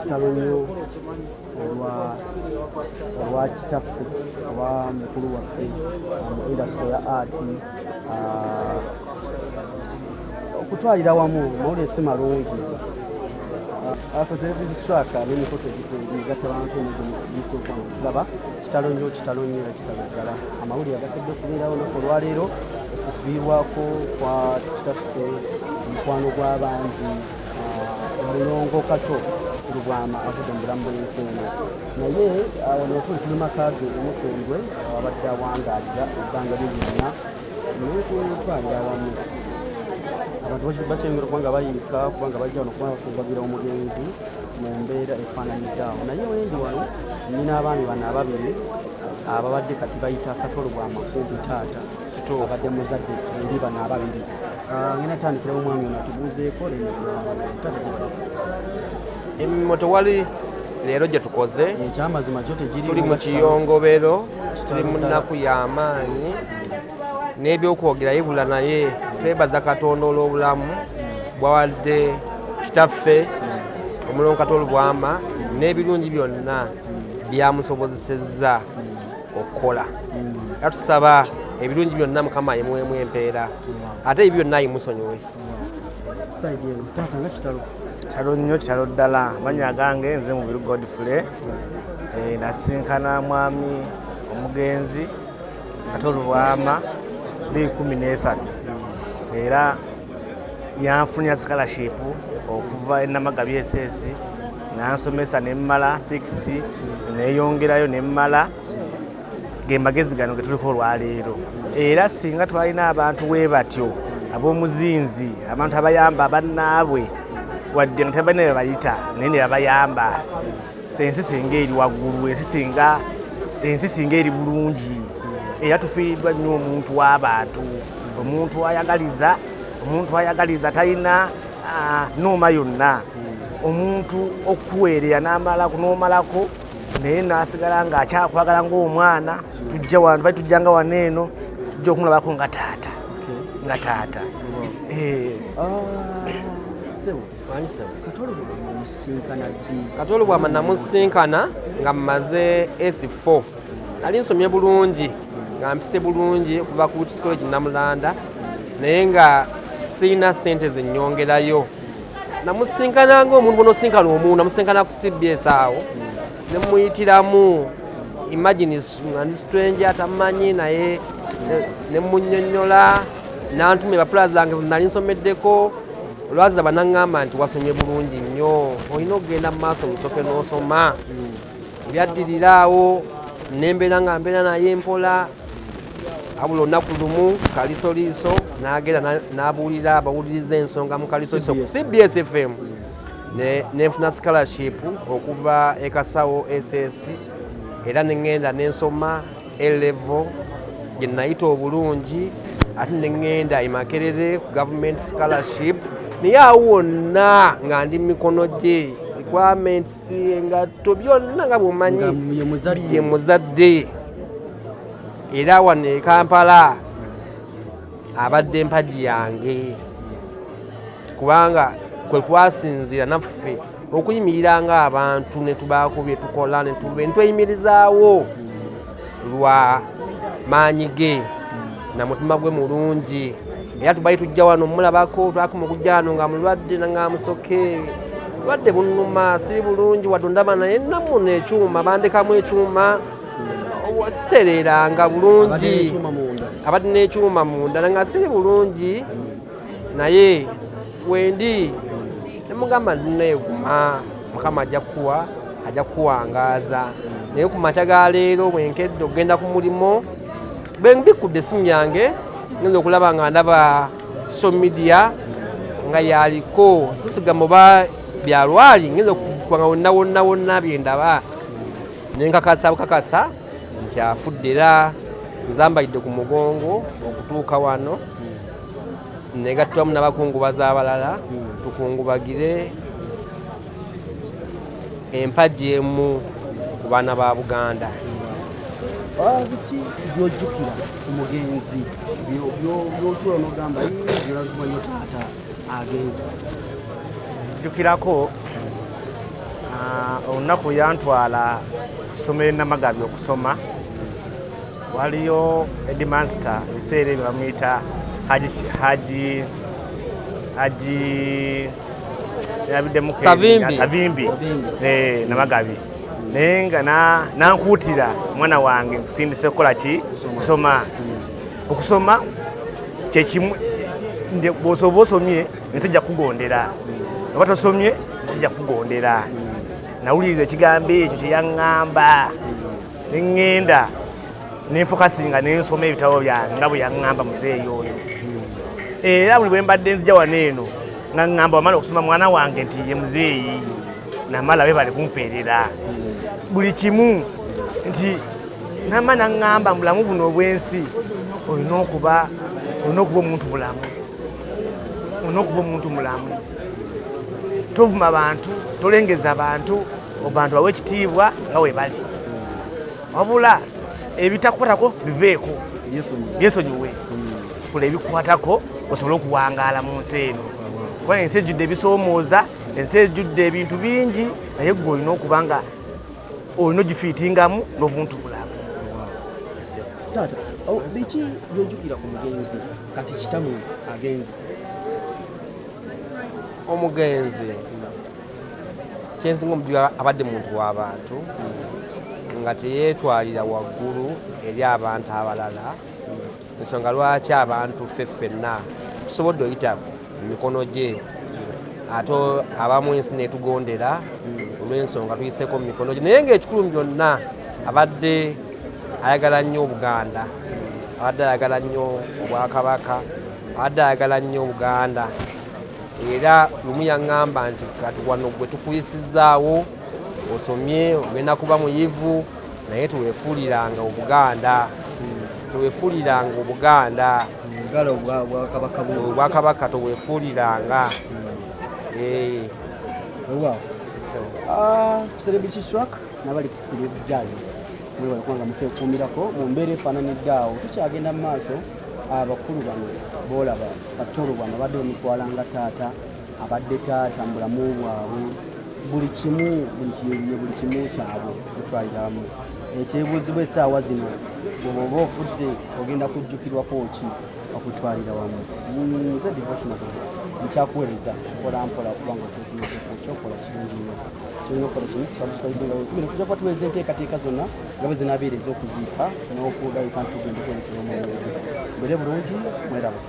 kitalo nnyo olwa kitaffe oba mukulu waffe mu indasitule ya aati okutwalira wamu mawulire si malungi akozerevisi traka n'emikoto egigatta bantu emisooka tulaba kitalo nnyo kitalo ddala amawulire agakedde okubeerawo nako olwaleero okufiibwako kwa kitaffe omukwano gw'abangi omulongo kato Rubwama avudde mu bulamu bw'ensi eno naye wano tuli makage omukundwe abadde awangaalira ebbanga lye lyonna naye twalira wamu abantu bakyengera okuba nga bayiika kubanga bajja wano okuba bafumbabira omugenzi mu mbeera efaananyiddaawo naye wendi wano nnyina abaami bano ababiri ababadde kati bayita Katolo Bwamakumbi taata abadde muzadde eri bano ababiri ngenda tandikirawo omwami ono atubuuzeeko taata emimo tewali leero gye tukoze ekyamazima kyo tegiri tuli mu kiyongobero tuli mu nnaku y'amaanyi n'ebyokwogera yibula naye twebaza Katonda olw'obulamu bwawadde kitaffe omulongo Katolo Bwama n'ebirungi byonna byamusobozesezza okukola era tusaba ebirungi byonna Mukama ayimuwemu empeera ate ebyo byonna ayimusonyiwe taata nga kitalo nnyo kitalo ddala amanya gange nze Mubiru Godfrey nasinkana mwami omugenzi Katolo Bwama 2013 era yanfunya scholarship okuva enamaga BSS nansomesa nemmala 6 neyongerayo nemmala gemagezi gano getuliko olwaleero era singa twalina abantu webatyo ab'omuzinzi abantu abayamba abannaabwe wadde nga tebalina bye bayita naye ne babayamba ensi singa eri waggulu ensi singa eri bulungi era tufiiriddwa nnyo omuntu w'abantu omuntu ayagaliza talina nooma yonna omuntu okuweerera n'omalako naye n'asigala ng'akyakwagala ng'omwana tujja wano bali tujjanga wano eno tujja okumulabako nga taata Katolo Bwama namusinkana nga mmaze S4 nali nsomye bulungi nga mpise bulungi okuva ku College Namulanda naye nga sirina ssente zennyongerayo namusinkana ng'omuntu bonosinkana omuntu namusinkana ku CBS awo nemuyitiramu imagine ndi stranger atamanyi naye nemunnyonnyola nantuma empapula zange zinali nsomeddeko olwazi aba naŋŋamba nti wasomye bulungi nnyo olina okugenda mu maaso musoke n'osoma byaddirira awo nembeera nga mbeera naye mpola abula olunaku lumu kalisoliiso n'agenda n'abuulira abawuliriza ensonga mu kalisoliiso ku CBS FM nenfuna scholarship okuva ekasawo SS era neŋŋenda nensoma A-level gye nayita obulungi ate neŋŋenda Makerere government scholarship naye awo wonna nga ndi mikono gye requirements engatto byonna nga bwomanyi ye muzadde era wano e Kampala abadde mpagi yange kubanga kwe twasinzira naffe okuyimirira nga abantu ne tubaako bye tukola ne tweyimirizaawo lwa maanyi ge na mutima gwe mulungi era tubayi tujja wano mulabako twakuma okujja wano nga mulwadde nga musoke lwadde bunnuma si bulungi watondaba naye namuno ekyuma bandekamu ekyuma sitereranga bulungi abadde n'ekyuma munda nga siri bulungi naye wendi nemugamba ndineeguma Mukama ajja kuwangaaza naye ku makya ga leero bwenkedde okugenda ku mulimo bwembikudde essimu yange ngenza okulaba nga ndaba social media nga yaliko sisigamba oba byalwali ngenza okukubanga wonna byendaba nenkakasa bukakasa nti afudde era nzambalidde ku mugongo okutuuka wano negattwamu n'abakungubaza abalala tukungubagire empagi emu ku baana ba Buganda. Biki byojjukira omugenzi byotula n'ogamba byolazibwa taata agenzi nzijukirako olunaku yantwala kusomera Namagabi okusoma. Waliyo headmaster ebiseera ebyo bamuyita Savimbi Namagabi. Naye nga nankuutira mwana wange nkusindise kukola ki? Kusoma. Okusoma kyekimu bw'osoba osomye nsijja kugondera, oba tosomye nsijja kugondera. Nawuliriza ekigambo ekyo kye yaŋŋamba ne ŋŋenda ne nfokasinga ne nsoma ebitabo byange nga bwe yaŋŋamba muzeeyi oyo. Era buli bwe mbadde nzija wano eno nga ŋŋamba wamala okusoma mwana wange nti ye muzeeyi namala be bali kumpeerera buli kimu nti nama naŋŋamba mu bulamu buno obw'ensi olina okuba omuntu mulamu, olina okuba omuntu mulamu. Tovuma bantu, tolengeza bantu, abantu bawe ekitiibwa nga we bali. Wabula ebitakwatako biveeko, byesonyiwe. Kola ebikwatako osobole okuwangaala mu nsi eno. Kuba ensi ejjudde ebisoomooza, ensi ejjudde ebintu bingi, naye gwe olina okuba nga olina ogifiitingamu n'obuntu bulamu. Taata, biki byojjukira ku mugenzi kati kitamu agenzi? Omugenzi kyensinga omujjukira abadde muntu w'abantu nga teyeetwalira waggulu eri abantu abalala. Ensonga lwaki abantu ffenna tusobodde oyita mu mikono gye, ate abamu ensi netugondera olw'ensonga tuyiseeko mu mikono gye. Naye ng'ekikulu byonna abadde ayagala nnyo Obuganda, abadde ayagala nnyo Obwakabaka, abadde ayagala nnyo Buganda. Era lumu yaŋŋamba nti kati wano gwe tukuyisizaawo osomye ogenda kuba muyivu naye teweefuuliranga Obuganda, teweefuuliranga Obuganda, Obwakabaka teweefuuliranga. Celebrity track nabali ku Celebrity Jazz mwe balikuwa nga muteekuumirako mu mbeera efaananidde awo. Tukyagenda mu maaso, abakulu bano boolaba Katoro bano abadde bamutwala nga taata, abadde taata mu bulamu bwabwe, buli kimu kyabwe mutwaliramu. Ekyebuuzibwa essaawa zino bw'oba ofudde ogenda kujjukirwako ki okutwalira wamu? Nze devotional nkyakuweereza mpolampola kubanga okyokola kirungi nnyo. Tulina okukola kimu kusubscribe nga wekubira tujja kuba tuweza enteekateeka zonna nga bwe zinaabeereza okuziika n'okulabika nti tugenda okwerekera omwezi. Mbere bulungi, mweraba.